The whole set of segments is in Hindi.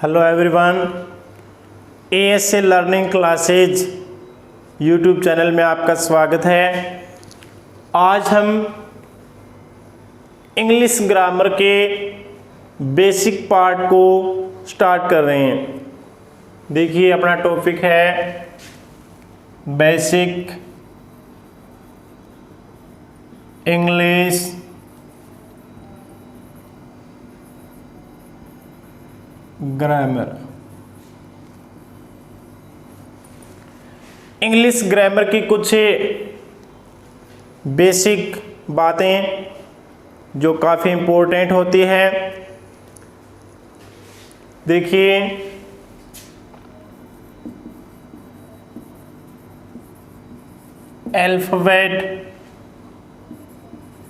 Hello everyone, ASA learning classes YouTube channel में आपका स्वागत है। आज हम इंग्लिश ग्रामर के बेसिक पार्ट को स्टार्ट कर रहे हैं। देखिए, अपना टॉपिक है basic English grammar. English grammar की कुछ बेसिक बातें जो काफ़ी इम्पोर्टेंट होती है। देखिए, अल्फ़ाबेट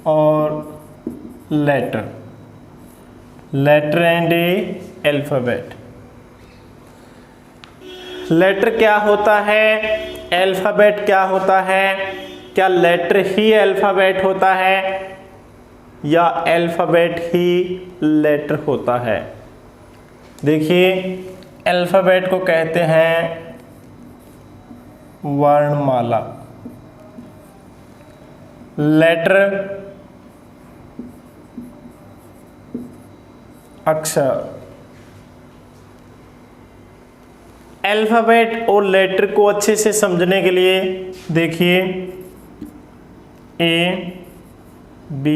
और लेटर एंड अल्फ़ाबेट। लेटर क्या होता है, अल्फ़ाबेट क्या होता है, क्या लेटर ही अल्फ़ाबेट होता है या अल्फ़ाबेट ही लेटर होता है। देखिए, अल्फ़ाबेट को कहते हैं वर्णमाला, लेटर अक्षर। अल्फ़ाबेट और लेटर को अच्छे से समझने के लिए देखिए, A B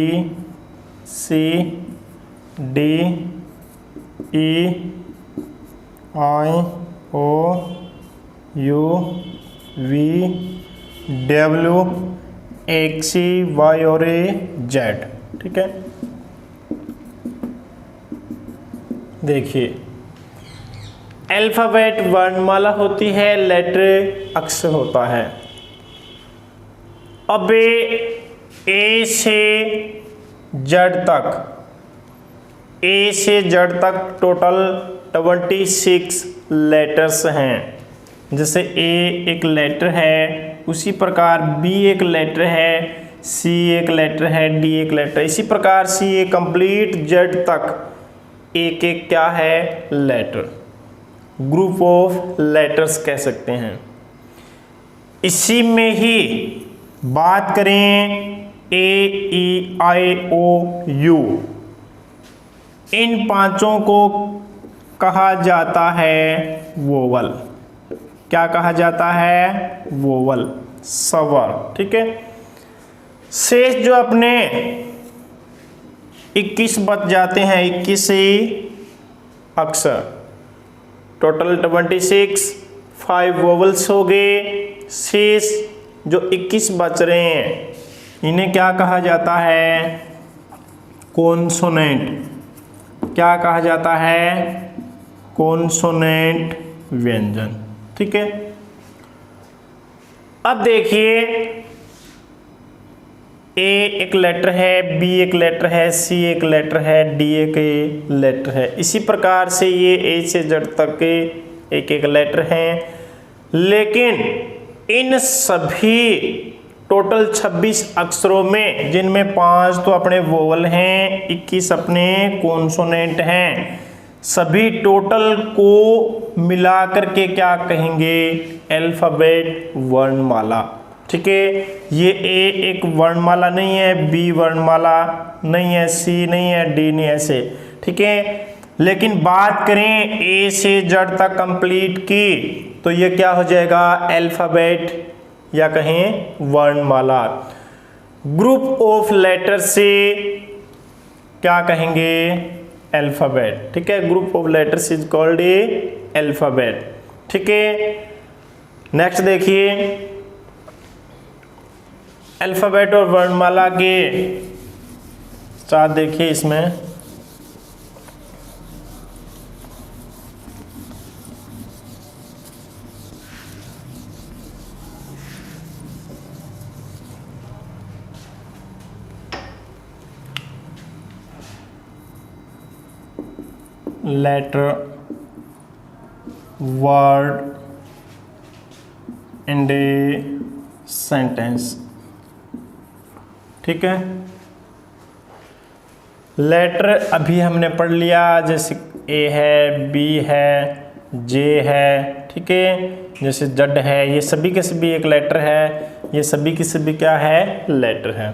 C D E I O U V W X Y और Z। ठीक है, देखिए, अल्फ़ाबेट वर्णमाला होती है, लेटर अक्षर होता है। अब ए से जेड तक, ए से जेड तक टोटल 26 लेटर्स हैं। जैसे ए एक लेटर है, उसी प्रकार बी एक लेटर है, सी एक लेटर है, डी एक लेटर। इसी प्रकार सी ए कंप्लीट जेड तक एक एक क्या है, लेटर, ग्रुप ऑफ लेटर्स कह सकते हैं। इसी में ही बात करें AEIOU, इन पांचों को कहा जाता है वोवल। क्या कहा जाता है, वोवल, स्वर। ठीक है, शेष जो अपने 21 बच जाते हैं, 21 अक्षर, टोटल 26, 5 वोवल्स हो गए। शेष जो 21 बच रहे हैं, इन्हें क्या कहा जाता है, कॉन्सोनेंट। क्या कहा जाता है, कॉन्सोनेंट व्यंजन। ठीक है, अब देखिए, ए एक लेटर है, बी एक लेटर है, सी एक लेटर है, डी एक लेटर है। इसी प्रकार से ये ए से जेड तक के एक एक लेटर हैं। लेकिन इन सभी टोटल 26 अक्षरों में, जिनमें 5 तो अपने वोवल हैं, 21 अपने कॉन्सोनेंट हैं, सभी टोटल को मिला करके क्या कहेंगे, अल्फ़ाबेट वर्णमाला। ठीक है, ये ए एक वर्णमाला नहीं है, बी वर्णमाला नहीं है, सी नहीं है, डी नहीं है, ऐसे। ठीक है, लेकिन बात करें ए से जेड तक कंप्लीट की, तो ये क्या हो जाएगा, अल्फ़ाबेट या कहें वर्णमाला। ग्रुप ऑफ लेटर से क्या कहेंगे, अल्फ़ाबेट। ठीक है, group of letters is called a alphabet. ठीक है, नेक्स्ट देखिए, अल्फ़ाबेट और वर्णमाला के साथ देखिए, इसमें letter, word and a sentence. ठीक है, लेटर अभी हमने पढ़ लिया, जैसे ए है, बी है, जे है, ठीक है, जैसे जड है, ये सभी के सभी एक लेटर है, ये सभी के सभी क्या है, लेटर है।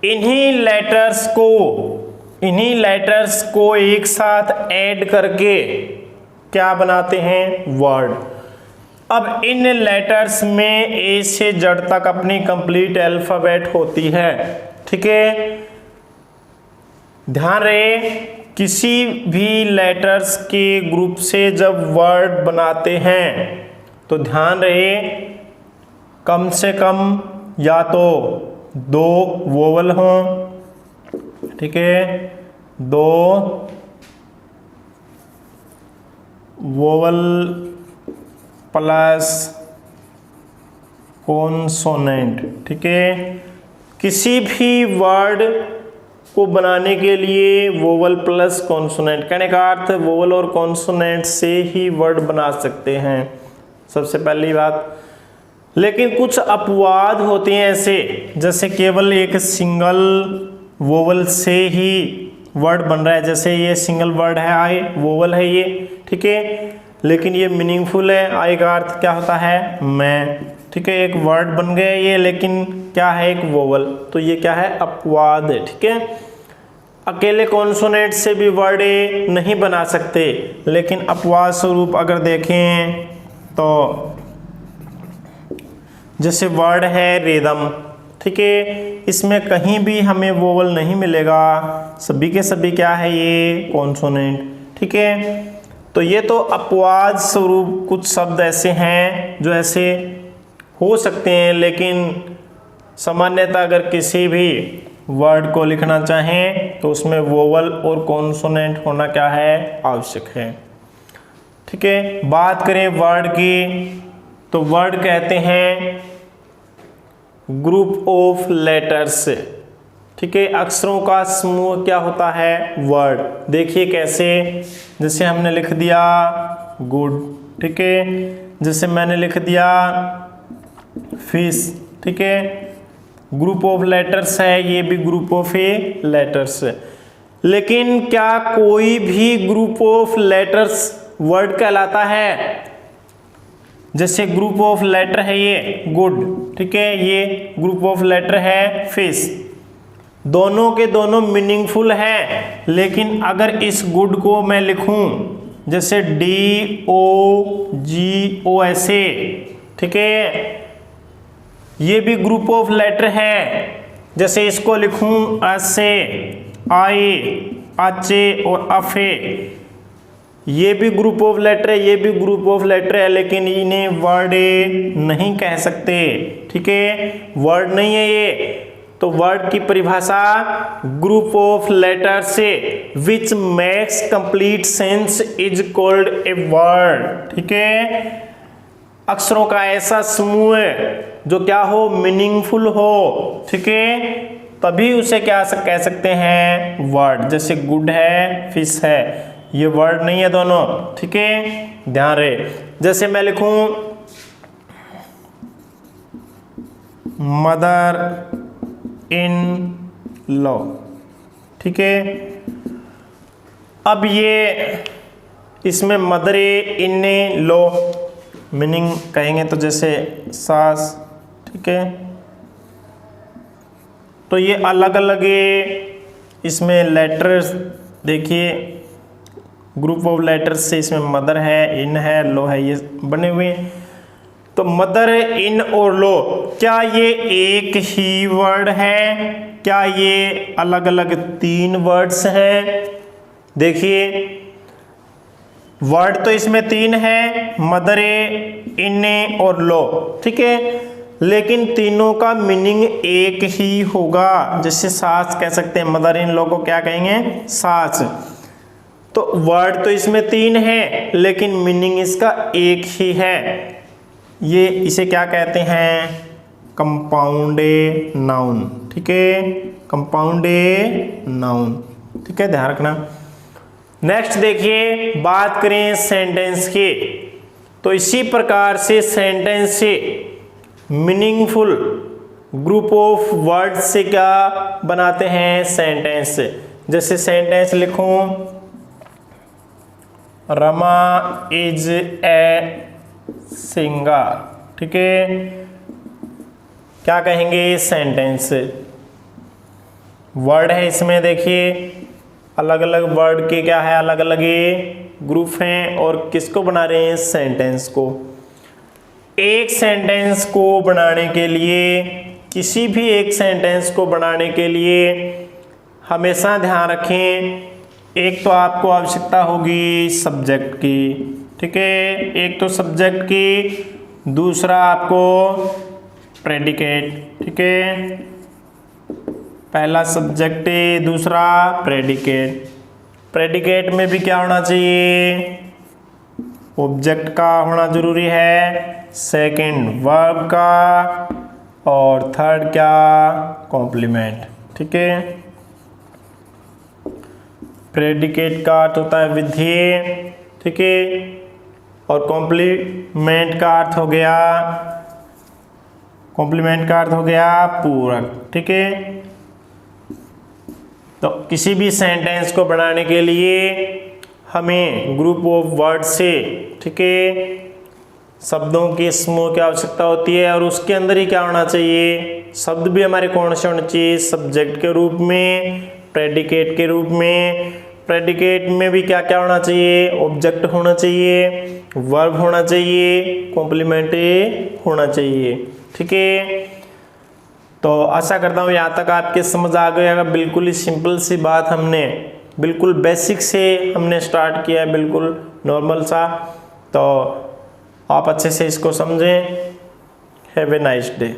इन्हीं लेटर्स को एक साथ ऐड करके क्या बनाते हैं, वर्ड। अब इन लेटर्स में ए से जेड तक अपनी कंप्लीट अल्फाबेट होती है, ठीक है। ध्यान रहे, किसी भी लेटर्स के ग्रुप से जब वर्ड बनाते हैं तो ध्यान रहे कम से कम या तो 2 वोवल हों, ठीक है, 2 वोवल प्लस कॉन्सोनेंट, ठीक है। किसी भी वर्ड को बनाने के लिए वोवल प्लस कॉन्सोनेंट, कहने का अर्थ वोवल और कॉन्सोनेंट से ही वर्ड बना सकते हैं, सबसे पहली बात। लेकिन कुछ अपवाद होते हैं ऐसे, जैसे केवल एक सिंगल वोवल से ही वर्ड बन रहा है, जैसे ये सिंगल वर्ड है आई, वोवल है ये, ठीक है, लेकिन ये मीनिंगफुल है, आई का अर्थ क्या होता है, मैं, ठीक है, एक वर्ड बन गया ये, लेकिन क्या है, एक वोवल, तो ये क्या है, अपवाद है, ठीक है। अकेले कॉन्सोनेंट से भी वर्ड नहीं बना सकते, लेकिन अपवाद स्वरूप अगर देखें तो जैसे वर्ड है रिदम, ठीक है, इसमें कहीं भी हमें वोवल नहीं मिलेगा, सभी के सभी क्या है, ये कॉन्सोनेंट, ठीक है। तो ये तो अपवाद स्वरूप कुछ शब्द ऐसे हैं जो ऐसे हो सकते हैं, लेकिन सामान्यतः अगर किसी भी वर्ड को लिखना चाहें तो उसमें वोवल और कॉन्सोनेंट होना क्या है, आवश्यक है, ठीक है। बात करें वर्ड की, तो वर्ड कहते हैं ग्रुप ऑफ लेटर्स, ठीक है, अक्षरों का समूह क्या होता है, वर्ड। देखिए कैसे, जैसे हमने लिख दिया गुड, ठीक है, जैसे मैंने लिख दिया फिश, ठीक है, ग्रुप ऑफ लेटर्स है, ये भी ग्रुप ऑफ लेटर्स है। लेकिन क्या कोई भी ग्रुप ऑफ लेटर्स वर्ड कहलाता है? जैसे ग्रुप ऑफ लेटर है ये गुड, ठीक है, ये ग्रुप ऑफ लेटर है फिश, दोनों के दोनों मीनिंगफुल हैं, लेकिन अगर इस गुड को मैं लिखूं जैसे DOGO ऐसे, ठीक है, ये भी ग्रुप ऑफ लेटर है। जैसे इसको लिखूं ऐसे, आई, अच्छे और अफे, ये भी ग्रुप ऑफ लेटर है, ये भी ग्रुप ऑफ लेटर है, लेकिन इन्हें वर्ड नहीं कह सकते, ठीक है, वर्ड नहीं है ये। तो वर्ड की परिभाषा ग्रुप ऑफ लेटर से which makes complete sense is called a word, ठीक है, अक्षरों का ऐसा समूह जो क्या हो, मीनिंगफुल हो, ठीक है, तभी उसे क्या कह सकते हैं, वर्ड। जैसे गुड है, फिश है, ये वर्ड नहीं है दोनों, ठीक है, ध्यान रहे। जैसे मैं लिखूं मदर इन लॉ, ठीक है, अब ये इसमें मदर इन लॉ मीनिंग कहेंगे तो जैसे सास, ठीक है, तो ये अलग अलग इसमें लेटर्स देखिए, ग्रुप ऑफ लेटर्स से इसमें मदर है, इन है, लो है, ये बने हुए हैं। तो मदर, इन और लो, क्या ये एक ही वर्ड है? क्या ये अलग अलग 3 वर्ड्स हैं? देखिए वर्ड तो इसमें 3 है, मदर, इन और लो, ठीक है, लेकिन तीनों का मीनिंग एक ही होगा। जैसे सास कह सकते हैं, मदर इन लो को क्या कहेंगे, सास। तो वर्ड तो इसमें 3 है, लेकिन मीनिंग इसका एक ही है। ये इसे क्या कहते हैं, कंपाउंडेड नाउन, ठीक है, कंपाउंडेड नाउन, ठीक है, ध्यान रखना। नेक्स्ट देखिए, बात करें सेंटेंस की, तो इसी प्रकार से सेंटेंस से मीनिंगफुल ग्रुप ऑफ वर्ड से क्या बनाते हैं, सेंटेंस। जैसे सेंटेंस लिखूं रमा इज ए सिंगर। ठीक है, क्या कहेंगे, सेंटेंस। वर्ड है इसमें, देखिए अलग अलग वर्ड के क्या है, अलग अलग ये ग्रुप हैं और किसको बना रहे हैं, सेंटेंस को। एक सेंटेंस को बनाने के लिए, किसी भी एक सेंटेंस को बनाने के लिए हमेशा ध्यान रखें, एक तो आपको आवश्यकता होगी सब्जेक्ट की। ठीक है, एक तो सब्जेक्ट की, दूसरा आपको प्रेडिकेट। ठीक है, पहला सब्जेक्ट है, दूसरा प्रेडिकेट। प्रेडिकेट में भी क्या होना चाहिए, ऑब्जेक्ट का होना जरूरी है, सेकंड वर्ब का, और थर्ड क्या, कॉम्प्लीमेंट। ठीक है, प्रेडिकेट का अर्थ होता है विधेय। ठीक है, और कॉम्प्लीमेंट का अर्थ हो गया, कॉम्प्लीमेंट का अर्थ हो गया पूरक। ठीक है, तो किसी भी सेंटेंस को बनाने के लिए हमें ग्रुप ऑफ वर्ड से, ठीक है, शब्दों के समूह की आवश्यकता होती है, और उसके अंदर ही क्या होना चाहिए, शब्द भी हमारे कौन से होने चाहिए, सब्जेक्ट के रूप में, प्रेडिकेट के रूप में। प्रेडिकेट में भी क्या क्या होना चाहिए, ऑब्जेक्ट होना चाहिए, वर्ब होना चाहिए, कॉम्प्लीमेंट होना चाहिए। ठीक है, तो आशा करता हूँ यहाँ तक आपके समझ आ गया। बिल्कुल ही सिंपल सी बात, हमने बिल्कुल बेसिक से हमने स्टार्ट किया है, बिल्कुल नॉर्मल सा। तो आप अच्छे से इसको समझें। Have a nice day.